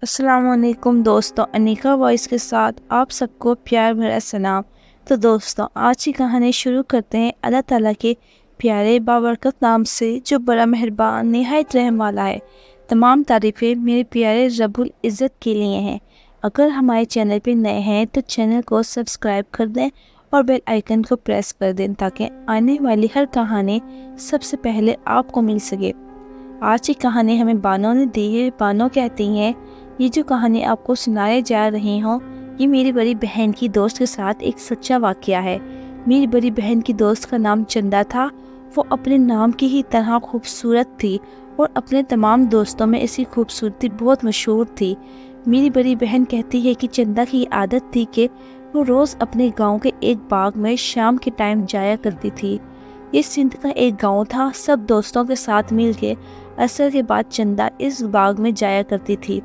السلام علیکم دوستوں، انیکا وائس کے ساتھ آپ سب کو پیار بھرا سلام۔ تو دوستوں، آج کی کہانی شروع کرتے ہیں اللہ تعالیٰ کے پیارے بابرکت نام سے، جو بڑا مہربان نہایت رحم والا ہے۔ تمام تعریفیں میرے پیارے رب العزت کے لیے ہیں۔ اگر ہمارے چینل پہ نئے ہیں تو چینل کو سبسکرائب کر دیں اور بیل آئیکن کو پریس کر دیں تاکہ آنے والی ہر کہانی سب سے پہلے آپ کو مل سکے۔ آج کی کہانی ہمیں بانو نے دی ہے۔ بانو کہتی ہیں، یہ جو کہانی آپ کو سنائے جا رہی ہوں، یہ میری بڑی بہن کی دوست کے ساتھ ایک سچا واقعہ ہے۔ میری بڑی بہن کی دوست کا نام چندا تھا۔ وہ اپنے نام کی ہی طرح خوبصورت تھی اور اپنے تمام دوستوں میں اس کی خوبصورتی بہت مشہور تھی۔ میری بڑی بہن کہتی ہے کہ چندا کی عادت تھی کہ وہ روز اپنے گاؤں کے ایک باغ میں شام کے ٹائم جایا کرتی تھی۔ یہ سندھ کا ایک گاؤں تھا۔ سب دوستوں کے ساتھ مل کے عصر کے بعد چندا اس باغ میں جایا کرتی تھی۔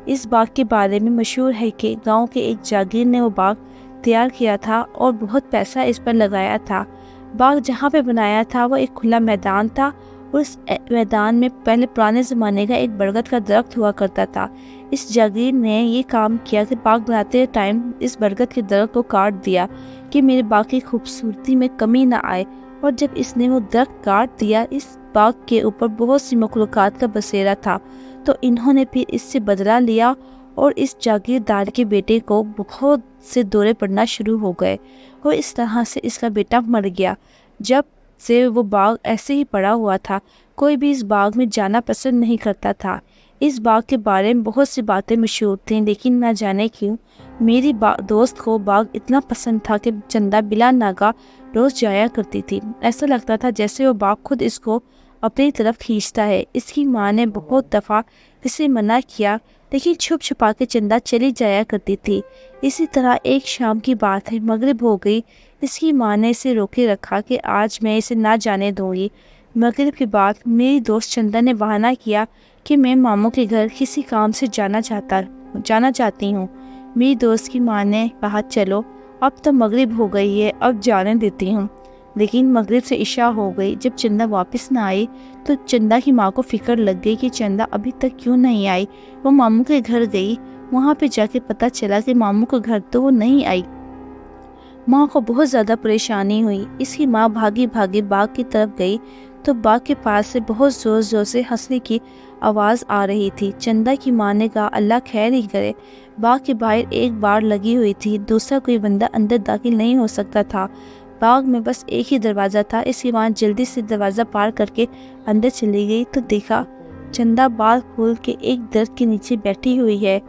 اس باغ کے بارے میں مشہور ہے کہ گاؤں کے ایک جاگیر نے وہ باغ تیار کیا تھا اور بہت پیسہ اس پر لگایا تھا۔ باغ جہاں پہ بنایا تھا وہ ایک کھلا میدان تھا اور اس میدان میں پہلے پرانے زمانے کا ایک برگد کا درخت ہوا کرتا تھا۔ اس جاگیر نے یہ کام کیا کہ باغ بناتے ٹائم اس برگد کے درخت کو کاٹ دیا کہ میرے باغ کی خوبصورتی میں کمی نہ آئے، اور جب اس نے وہ درخت کاٹ دیا، اس باغ کے اوپر بہت سی مخلوقات کا بسیرا تھا، تو انہوں نے پھر اس سے بدلہ لیا اور اس جاگیردار کے بیٹے کو بہت سے دورے پڑنا شروع ہو گئے اور اس طرح سے اس کا بیٹا مر گیا۔ جب سے وہ باغ ایسے ہی پڑا ہوا تھا، کوئی بھی اس باغ میں جانا پسند نہیں کرتا تھا۔ اس باغ کے بارے میں بہت سی باتیں مشہور تھیں، لیکن نہ جانے کیوں میری دوست کو باغ اتنا پسند تھا کہ چندا بلا ناگا روز جایا کرتی تھی۔ ایسا لگتا تھا جیسے وہ باغ خود اس کو اپنی طرف کھینچتا ہے۔ اس کی ماں نے بہت دفعہ اسے منع کیا، لیکن چھپ چھپا کے چندا چلی جایا کرتی تھی۔ اسی طرح ایک شام کی بات ہے، مغرب ہو گئی۔ اس کی ماں نے اسے روکے رکھا کہ آج میں اسے نہ جانے دوں گی۔ مغرب کے بعد میری دوست چندا نے بہانہ کیا کہ میں ماموں کے گھر کسی کام سے جانا چاہتی ہوں۔ میری دوست کی ماں نے کہا، چلو اب تو مغرب ہو گئی ہے، اب جانے دیتی ہوں۔ لیکن مغرب سے عشاء ہو گئی۔ جب چندا واپس نہ آئی تو چندا کی ماں کو فکر لگ گئی کہ چندا ابھی تک کیوں نہیں آئی۔ وہ ماموں کے گھر گئی۔ وہاں پہ جا کے پتہ چلا کہ ماموں کے گھر تو وہ نہیں آئی۔ ماں کو بہت زیادہ پریشانی ہوئی۔ اس کی ماں بھاگی بھاگی باغ کی طرف گئی تو باغ کے پاس سے بہت زور زور سے ہنسنے کی آواز آ رہی تھی۔ چندا کی ماں نے کہا، اللہ خیر ہی کرے۔ باغ کے باہر ایک بار لگی ہوئی تھی، دوسرا کوئی بندہ اندر داخل نہیں ہو سکتا تھا۔ باغ میں بس ایک ہی دروازہ تھا۔ اس کی ماں جلدی سے دروازہ پار کر کے اندر چلی گئی تو دیکھا چندا بال کھول کے ایک درخت کے نیچے بیٹھی ہوئی ہے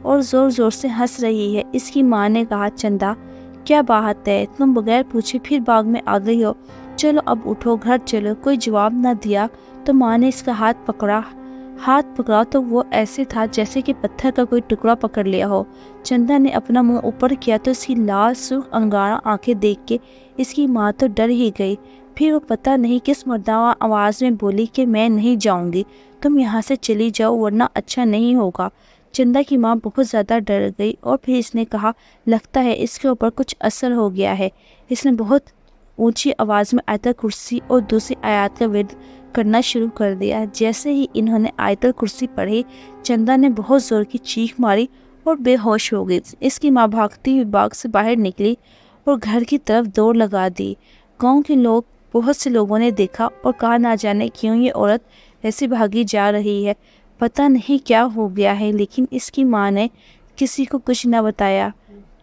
اور زور زور سے ہنس رہی ہے۔ اس کی ماں نے کہا، چندا کیا بات ہے، تم بغیر پوچھے پھر باغ میں آ گئی ہو، چلو اب اٹھو گھر چلو۔ کوئی جواب نہ دیا تو ماں نے اس کا ہاتھ پکڑا تو وہ ایسے تھا جیسے کہ پتھر کا کوئی ٹکڑا پکڑ لیا ہو۔ چندا نے اپنا منہ اوپر کیا تو اس کی لال سرخ انگارہ آنکھیں دیکھ کے اس کی ماں تو ڈر ہی گئی۔ پھر وہ پتہ نہیں کس مردانہ آواز میں بولی کہ میں نہیں جاؤں گی، تم یہاں سے چلی جاؤ ورنہ اچھا نہیں ہوگا۔ چندا کی ماں بہت زیادہ ڈر گئی اور پھر اس نے کہا، لگتا ہے اس کے اوپر کچھ اثر ہو گیا ہے۔ اس نے بہت اونچی آواز میں آیت الکرسی اور دوسری آیات کا ورد کرنا شروع کر دیا۔ جیسے ہی انہوں نے آیت الکرسی پڑھی، چندا نے بہت زور کی چیخ ماری اور بے ہوش ہو گئی۔ اس کی ماں بھاگتی ہوئی باغ سے باہر نکلی اور گھر کی طرف دوڑ لگا دی۔ گاؤں کے بہت سے لوگوں نے دیکھا اور کہا، نہ جانے کیوں یہ عورت ایسے بھاگی جا رہی ہے، پتہ نہیں کیا ہو گیا ہے۔ لیکن اس کی ماں نے کسی کو کچھ نہ بتایا،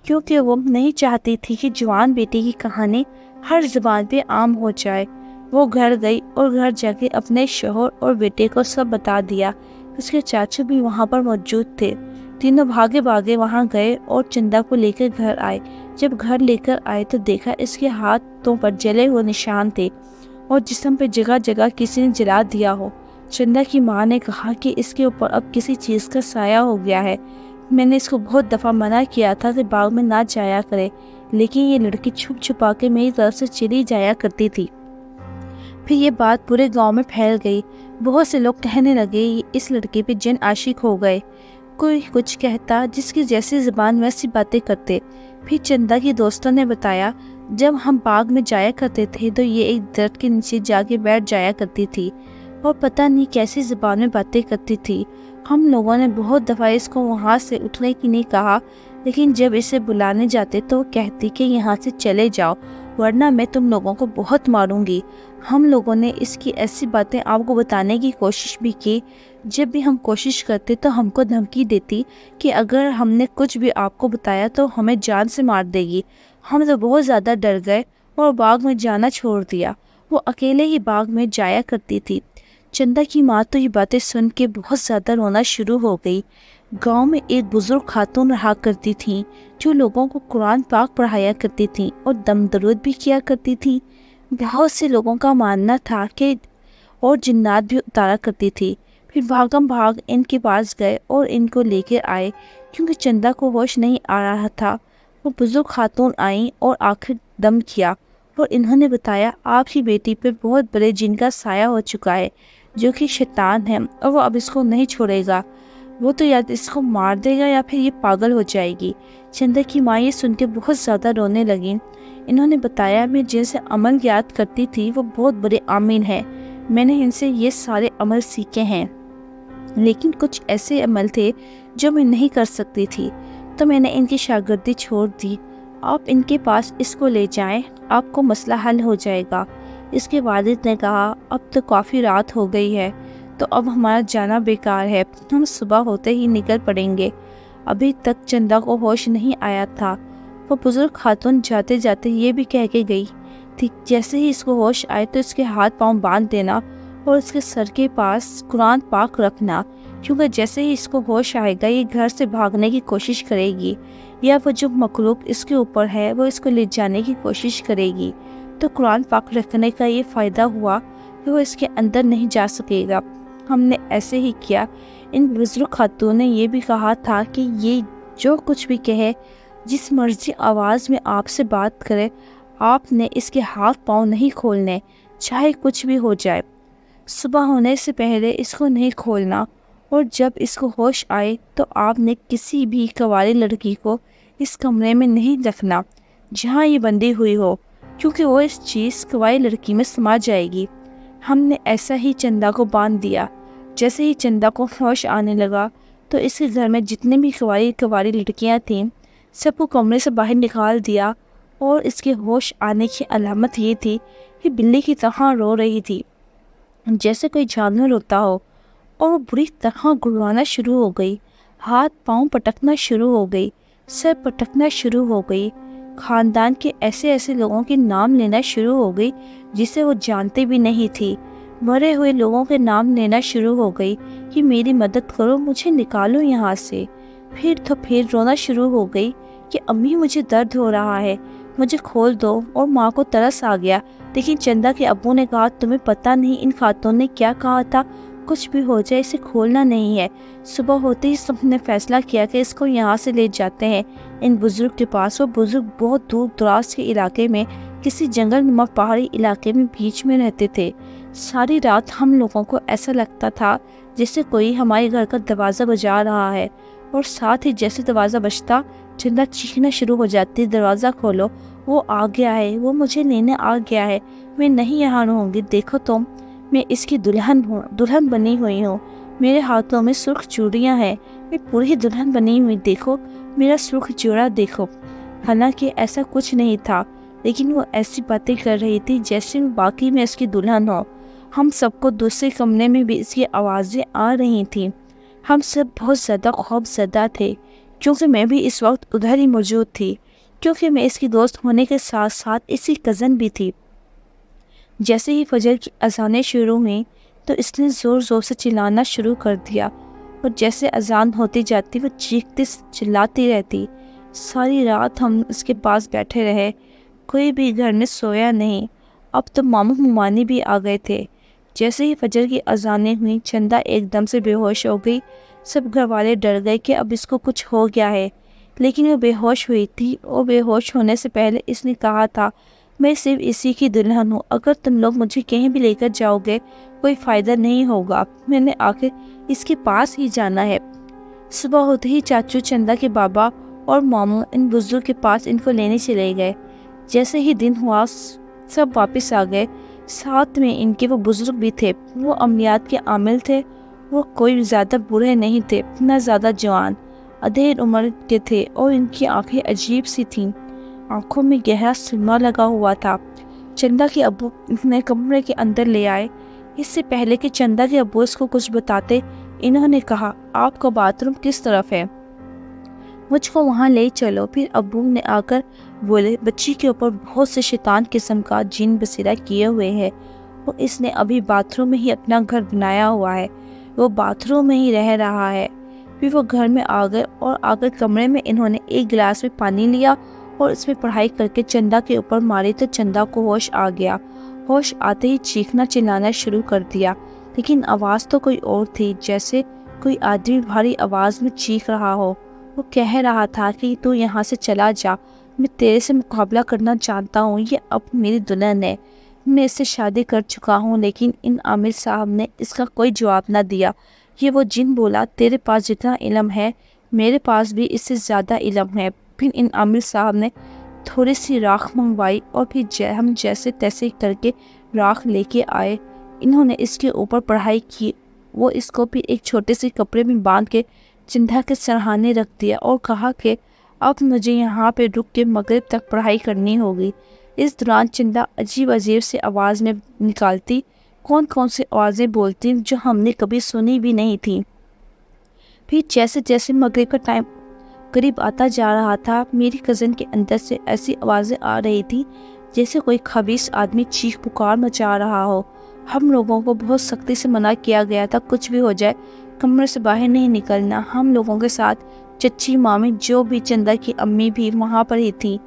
کیونکہ وہ نہیں چاہتی تھی کہ جوان بیٹی کی کہانی ہر زبان پہ عام ہو جائے۔ وہ گھر گئی اور گھر جا کے اپنے شوہر اور بیٹے کو سب بتا دیا۔ اس کے چاچو بھی وہاں پر موجود تھے۔ تینوں بھاگے بھاگے وہاں گئے اور چندا کو لے کر گھر آئے۔ جب گھر لے کر آئے تو دیکھا اس کے ہاتھوں پر جلے ہوئے نشان تھے اور جسم پہ جگہ جگہ کسی نے جلا دیا ہو۔ چندا کی ماں نے کہا کہ اس کے اوپر اب کسی چیز کا سایہ ہو گیا ہے۔ میں نے اس کو بہت دفعہ منع کیا تھا کہ باغ میں نہ جایا کرے، لیکن یہ لڑکی چھپ چھپا کے میری طرف سے چلی جایا کرتی تھی۔ پھر یہ بات پورے گاؤں میں پھیل گئی۔ بہت سے لوگ کہنے لگے، اس لڑکی پہ جن عاشق ہو گئے۔ کوئی کچھ کہتا، جس کی جیسی زبان ویسی باتیں کرتے۔ پھر چندا کی دوستوں نے بتایا، جب ہم باغ میں جایا کرتے تھے تو یہ ایک درخت کے نیچے جا کے بیٹھ جایا کرتی تھی اور پتہ نہیں کیسی زبان میں باتیں کرتی تھی ہم لوگوں نے بہت دفعہ اس کو وہاں سے اٹھنے کی نہیں کہا، لیکن جب اسے بلانے جاتے تو وہ کہتی کہ یہاں سے چلے جاؤ ورنہ میں تم لوگوں کو بہت ماروں گی۔ ہم لوگوں نے اس کی ایسی باتیں آپ کو بتانے کی کوشش بھی کی، جب بھی ہم کوشش کرتے تو ہم کو دھمکی دیتی کہ اگر ہم نے کچھ بھی آپ کو بتایا تو ہمیں جان سے مار دے گی۔ ہم تو بہت زیادہ ڈر گئے اور باغ میں جانا چھوڑ دیا۔ وہ اکیلے ہی باغ میں جایا کرتی تھی۔ چندا کی ماں تو یہ باتیں سن کے بہت زیادہ رونا شروع ہو گئی۔ گاؤں میں ایک بزرگ خاتون رہا کرتی تھیں جو لوگوں کو قرآن پاک پڑھایا کرتی تھیں اور دم درود بھی کیا کرتی تھیں۔ بہت سے لوگوں کا ماننا تھا کہ اور جنات بھی اتارا کرتی تھی۔ پھر بھاگم بھاگ ان کے پاس گئے اور ان کو لے کے آئے کیونکہ چندا کو ہوش نہیں آ رہا تھا۔ وہ بزرگ خاتون آئیں اور آخر دم کیا اور انہوں نے بتایا آپ کی بیٹی پہ بہت بڑے جن کا سایہ ہو چکا ہے جو کہ شیطان ہے اور وہ اب اس کو نہیں چھوڑے گا۔ وہ تو یا اس کو مار دے گا یا پھر یہ پاگل ہو جائے گی۔ چندا کی ماں یہ سن کے بہت زیادہ رونے لگیں۔ انہوں نے بتایا میں جیسے عمل یاد کرتی تھی وہ بہت بڑے عامل ہیں، میں نے ان سے یہ سارے عمل سیکھے ہیں، لیکن کچھ ایسے عمل تھے جو میں نہیں کر سکتی تھی تو میں نے ان کی شاگردی چھوڑ دی۔ آپ ان کے پاس اس کو لے جائیں، آپ کو مسئلہ حل ہو جائے گا۔ اس کے والد نے کہا اب تو کافی رات ہو گئی ہے تو اب ہمارا جانا بیکار ہے، ہم صبح ہوتے ہی نکل پڑیں گے۔ ابھی تک چندا کو ہوش نہیں آیا تھا۔ وہ بزرگ خاتون جاتے جاتے یہ بھی کہہ کے گئی تھی جیسے ہی اس کو ہوش آئے تو اس کے ہاتھ پاؤں باندھ دینا اور اس کے سر کے پاس قرآن پاک رکھنا، کیونکہ جیسے ہی اس کو ہوش آئے گا یہ گھر سے بھاگنے کی کوشش کرے گی یا وہ جو مخلوق اس کے اوپر ہے وہ اس کو لے جانے کی کوشش کرے گی۔ تو قرآن پاک رکھنے کا یہ فائدہ ہوا کہ وہ اس کے اندر نہیں جا سکے گا۔ ہم نے ایسے ہی کیا۔ ان بزرگ خاتون نے یہ بھی کہا تھا کہ یہ جو کچھ بھی کہے، جس مرضی آواز میں آپ سے بات کرے، آپ نے اس کے ہاتھ پاؤں نہیں کھولنے، چاہے کچھ بھی ہو جائے۔ صبح ہونے سے پہلے اس کو نہیں کھولنا، اور جب اس کو ہوش آئے تو آپ نے کسی بھی کنواری لڑکی کو اس کمرے میں نہیں رکھنا جہاں یہ بندی ہوئی ہو، کیونکہ وہ اس چیز کنواری لڑکی میں سما جائے گی۔ ہم نے ایسا ہی چندا کو باندھ دیا۔ جیسے ہی چندا کو ہوش آنے لگا تو اس کے گھر میں جتنے بھی کنواری لڑکیاں تھیں سب کو کمرے سے باہر نکال دیا، اور اس کے ہوش آنے کی علامت یہ تھی کہ بلی کی طرح رو رہی تھی جیسے کوئی جانور روتا ہو، اور وہ بری طرح گڑگڑانا شروع ہو گئی، ہاتھ پاؤں پٹکنا شروع ہو گئی، سر پٹکنا شروع ہو گئی، خاندان کے ایسے لوگوں کے نام لینا شروع ہو گئی جسے وہ جانتے بھی نہیں تھی۔ مرے ہوئے لوگوں کے نام لینا شروع ہو گئی کہ میری مدد کرو، مجھے نکالو یہاں سے۔ پھر رونا شروع ہو گئی کہ امی مجھے درد ہو رہا ہے، مجھے کھول دو، اور ماں کو ترس آ گیا، لیکن چندا کے ابو نے کہا تمہیں پتہ نہیں ان خاتون نے کیا کہا تھا، کچھ بھی ہو جائے اسے کھولنا نہیں ہے۔ صبح ہوتے ہی سب نے فیصلہ کیا کہ اس کو یہاں سے لے جاتے ہیں ان بزرگ کے پاس۔ وہ بزرگ بہت دور دراز کے علاقے میں کسی جنگل نما پہاڑی علاقے میں بیچ میں رہتے تھے۔ ساری رات ہم لوگوں کو ایسا لگتا تھا جیسے کوئی ہمارے گھر کا دروازہ بجا رہا ہے، اور ساتھ ہی جیسے دروازہ بجتا چندا چیخنا شروع ہو جاتی دروازہ کھولو، وہ آ گیا ہے، وہ مجھے لینے آ گیا ہے، میں نہیں یہاں رہوں گی، دیکھو تم، میں اس کی دلہن بنی ہوئی ہوں، میرے ہاتھوں میں سرخ چوڑیاں ہیں، میں پوری دلہن بنی ہوئی، دیکھو میرا سرخ جوڑا دیکھو۔ حالانکہ ایسا کچھ نہیں تھا، لیکن وہ ایسی باتیں کر رہی تھی جیسے واقعی میں اس کی دلہن ہو۔ ہم سب کو دوسرے کمرے میں بھی اس کی آوازیں آ رہی تھیں۔ ہم سب بہت زیادہ خوف زدہ تھے، کیونکہ میں بھی اس وقت ادھر ہی موجود تھی، کیونکہ میں اس کی دوست ہونے کے ساتھ ساتھ اس کی کزن بھی تھی۔ جیسے ہی فجر کی اذانیں شروع ہوئیں تو اس نے زور زور سے چلانا شروع کر دیا، اور جیسے اذان ہوتی جاتی وہ چیختی چلاتی رہتی۔ ساری رات ہم اس کے پاس بیٹھے رہے، کوئی بھی گھر میں سویا نہیں۔ اب تو ماموں ممانی بھی آ گئے تھے۔ جیسے ہی فجر کی اذانیں ہوئیں چندا ایک دم سے بے ہوش ہو گئی۔ سب گھر والے ڈر گئے کہ اب اس کو کچھ ہو گیا ہے، لیکن وہ بے ہوش ہوئی تھی، اور بے ہوش ہونے سے پہلے اس نے کہا تھا میں صرف اسی کی دلہن ہوں، اگر تم لوگ مجھے کہیں بھی لے کر جاؤ گے کوئی فائدہ نہیں ہوگا، میں نے آخر اس کے پاس ہی جانا ہے۔ صبح ہوتے ہی چاچو چندا کے بابا اور ماموں ان بزرگ کے پاس ان کو لینے چلے گئے۔ جیسے ہی دن ہوا سب واپس آ گئے، ساتھ میں ان کے وہ بزرگ بھی تھے، وہ عملیات کے عامل تھے وہ کوئی زیادہ برے نہیں تھے نہ زیادہ جوان، ادھیڑ عمر کے تھے اور ان کی آنکھیں عجیب سی تھیں، آنکھوں میں گہرا سرما لگا ہوا تھا۔ چندا کے ابو انہیں کمرے کے اندر لے آئے۔ اس سے پہلے کہ چندا کے ابو اس کو کچھ بتاتے، انہوں نے کہا، آپ کا باتھ روم کس طرف ہے؟ مجھ کو وہاں لے چلو۔ پھر ابو نے آ کر بولے، بچی کے اوپر بہت سے شیطان قسم کا جن بسیرا کیے ہوئے ہے، اور اس نے ابھی باتھ روم میں ہی اپنا گھر بنایا ہوا ہے، وہ باتھ روم میں ہی رہ رہا ہے۔ پھر وہ گھر میں آ گئے اور آ کر کمرے میں انہوں نے ایک گلاس میں پانی لیا اور اس میں پڑھائی کر کے چندا کے اوپر ماری تو چندا کو ہوش آ گیا۔ ہوش آتے ہی چیخنا چلانا شروع کر دیا، لیکن آواز تو کوئی اور تھی، جیسے کوئی آدمی بھاری آواز میں چیخ رہا ہو۔ وہ کہہ رہا تھا کہ تو یہاں سے چلا جا، میں تیرے سے مقابلہ کرنا چاہتا ہوں، یہ اب میری دلہن ہے، میں اس سے شادی کر چکا ہوں۔ لیکن ان عامر صاحب نے اس کا کوئی جواب نہ دیا۔ یہ وہ جن بولا، تیرے پاس جتنا علم ہے میرے پاس بھی اس سے زیادہ علم ہے۔ پھر ان عامر صاحب نے تھوڑی سی راکھ منگوائی اور پھر ہم جیسے تیسے کر کے راکھ لے کے آئے۔ انہوں نے اس کے اوپر پڑھائی کی، وہ اس کو پھر ایک چھوٹے سے کپڑے میں باندھ کے چندا کے سرہانے رکھ دیا اور کہا کہ اب مجھے یہاں پہ رک کے مغرب تک پڑھائی کرنی ہوگی۔ اس دوران چندا عجیب عجیب سے آواز میں نکالتی، کون سے آوازیں بولتی جو ہم نے کبھی سنی بھی نہیں تھی۔ پھر جیسے جیسے مغرب کا ٹائم قریب آتا جا رہا تھا، میری کزن کے اندر سے ایسی آوازیں آ رہی تھی جیسے کوئی خبیث آدمی چیخ پکار مچا رہا ہو۔ ہم لوگوں کو بہت سختی سے منع کیا گیا تھا، کچھ بھی ہو جائے کمرے سے باہر نہیں نکلنا۔ ہم لوگوں کے ساتھ چچی، مامی، جو بھی چندا کی امی بھی وہاں پر ہی تھی،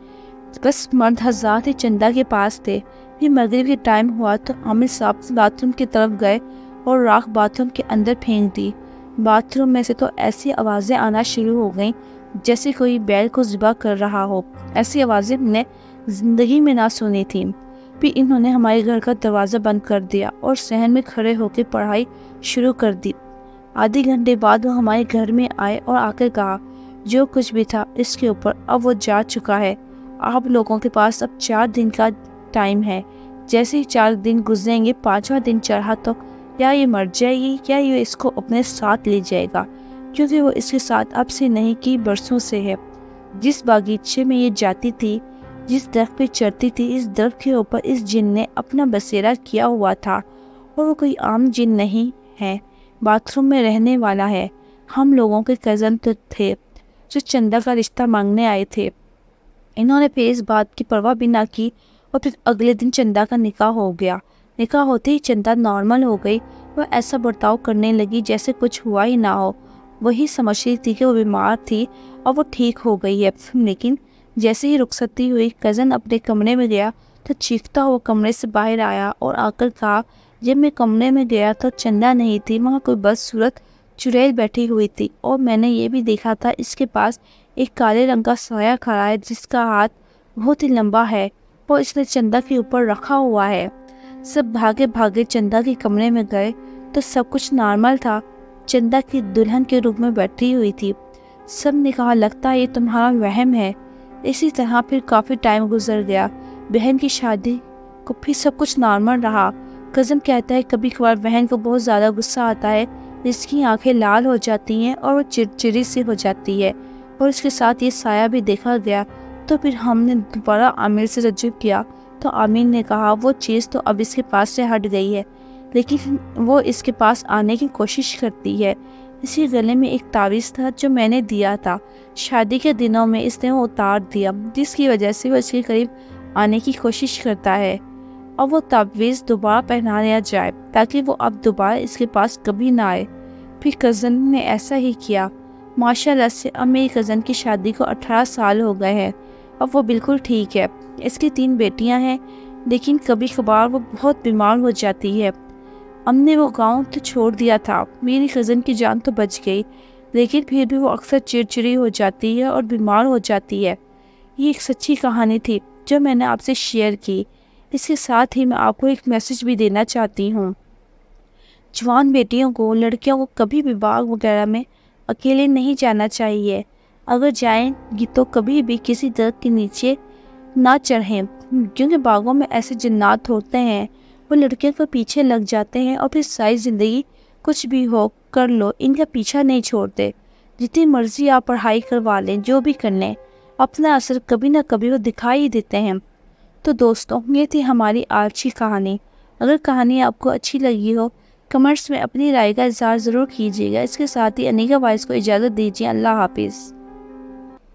بس مرد حضرات ہی چندا کے پاس تھے۔ پھر مغرب کے ٹائم ہوا تو عامر صاحب باتھ روم کی طرف گئے اور راکھ باتھ روم کے اندر پھینک دی۔ باتھ روم میں سے تو ایسی آوازیں آنا شروع ہو گئیں جیسے کوئی بیل کو ذبح کر رہا ہو۔ ایسی آوازیں ہم نے زندگی میں نہ سنی تھیں۔ پھر انہوں نے ہمارے گھر کا دروازہ بند کر دیا اور صحن میں کھڑے ہو کے پڑھائی شروع کر دی۔ آدھے گھنٹے بعد وہ ہمارے گھر میں آئے اور آ کر کہا، جو کچھ بھی تھا اس کے اوپر اب وہ جا چکا ہے، آپ لوگوں کے پاس اب 4 دن کا ٹائم ہے۔ جیسے ہی 4 دن گزریں گے، 5واں دن چڑھا تو یا یہ مر جائے گی یا یہ اس کو اپنے ساتھ لے جائے گا، کیونکہ وہ اس کے ساتھ اب سے نہیں کی برسوں سے ہے۔ جس باغیچے میں یہ جاتی تھی، جس درخت پہ چڑھتی تھی، اس درخت کے اوپر اس جن نے اپنا بسیرا کیا ہوا تھا، اور وہ کوئی عام جن نہیں ہے، باتھ روم میں رہنے والا ہے۔ ہم لوگوں کے کزن تو تھے جو چندا کا رشتہ مانگنے آئے تھے۔ انہوں نے پھر اس بات کی پرواہ بھی نہ کی اور پھر اگلے دن چندا کا نکاح ہو گیا۔ نکاح ہوتے ہی چندا نارمل ہو گئی، وہ ایسا برتاؤ کرنے لگی جیسے کچھ ہوا ہی نہ ہو۔ وہی سمجھ رہی تھی کہ وہ بیمار تھی اور وہ ٹھیک ہو گئی ہے، لیکن جیسے ہی رخصتی ہوئی، کزن اپنے کمرے میں گیا تو چیختا ہوا کمرے سے باہر آیا اور آ کر کہا، جب میں کمرے میں گیا تو چندا نہیں تھی، وہاں کوئی بدصورت چڑیل بیٹھی ہوئی تھی، اور میں نے یہ بھی دیکھا تھا اس کے پاس ایک کالے رنگ کا سایہ کھڑا ہے جس کا ہاتھ بہت ہی لمبا ہے اور اس نے چندا کے اوپر رکھا ہوا ہے۔ سب بھاگے بھاگے چندا کے کمرے میں گئے تو سب کچھ نارمل تھا، چندا کی دلہن کے روپ میں بیٹھی ہوئی تھی۔ سب نے کہا، لگتا ہے یہ تمہارا وہم ہے۔ اسی طرح پھر کافی ٹائم گزر گیا، بہن کی شادی کو پھر سب کچھ نارمل رہا۔ کزن کہتا ہے کبھی کبھار بہن کو بہت زیادہ غصہ آتا ہے، اس کی آنکھیں لال ہو جاتی ہیں اور وہ چڑچڑی سی ہو جاتی ہے، اور اس کے ساتھ یہ سایہ بھی دیکھا گیا۔ تو پھر ہم نے دوبارہ عامر سے رجوع کیا تو عامر نے کہا، وہ چیز تو اب اس کے پاس سے ہٹ گئی ہے، لیکن وہ اس کے پاس آنے کی کوشش کرتی ہے۔ اسی گلے میں ایک تعویذ تھا جو میں نے دیا تھا، شادی کے دنوں میں اس نے وہ اتار دیا، جس کی وجہ سے وہ اس کے قریب آنے کی کوشش کرتا ہے، اور وہ تعویذ دوبارہ پہنا دیا جائے تاکہ وہ اب دوبارہ اس کے پاس کبھی نہ آئے۔ پھر کزن نے ایسا ہی کیا۔ ماشاءاللہ سے اب میری کزن کی شادی کو 18 سال ہو گئے ہیں، اب وہ بالکل ٹھیک ہے۔ اس کی 3 بیٹیاں ہیں، لیکن کبھی کبھار وہ بہت بیمار ہو جاتی ہے۔ ہم نے وہ گاؤں تو چھوڑ دیا تھا، میری کزن کی جان تو بچ گئی، لیکن پھر بھی وہ اکثر چڑچڑی ہو جاتی ہے اور بیمار ہو جاتی ہے۔ یہ ایک سچی کہانی تھی جو میں نے آپ سے شیئر کی۔ اس کے ساتھ ہی میں آپ کو ایک میسج بھی دینا چاہتی ہوں۔ جوان بیٹیوں کو، لڑکیوں کو کبھی بھی باغ وغیرہ میں اکیلے نہیں جانا چاہیے۔ اگر جائیں گی تو کبھی بھی کسی درخت کے نیچے نہ چڑھیں، کیونکہ باغوں میں ایسے جنات ہوتے ہیں، وہ لڑکیوں کو پیچھے لگ جاتے ہیں اور پھر ساری زندگی کچھ بھی ہو کر لو، ان کا پیچھا نہیں چھوڑتے۔ جتنی مرضی آپ پڑھائی کروا لیں، جو بھی کر لیں، اپنا اثر کبھی نہ کبھی وہ دکھائی دیتے ہیں۔ تو دوستوں، یہ تھی ہماری آج کی کہانی۔ اگر کہانی آپ کو اچھی لگی ہو، کمنٹس میں اپنی رائے کا اظہار ضرور کیجیے گا۔ اس کے ساتھ ہی انیکا وائس کو اجازت دیجیے۔ اللہ حافظ۔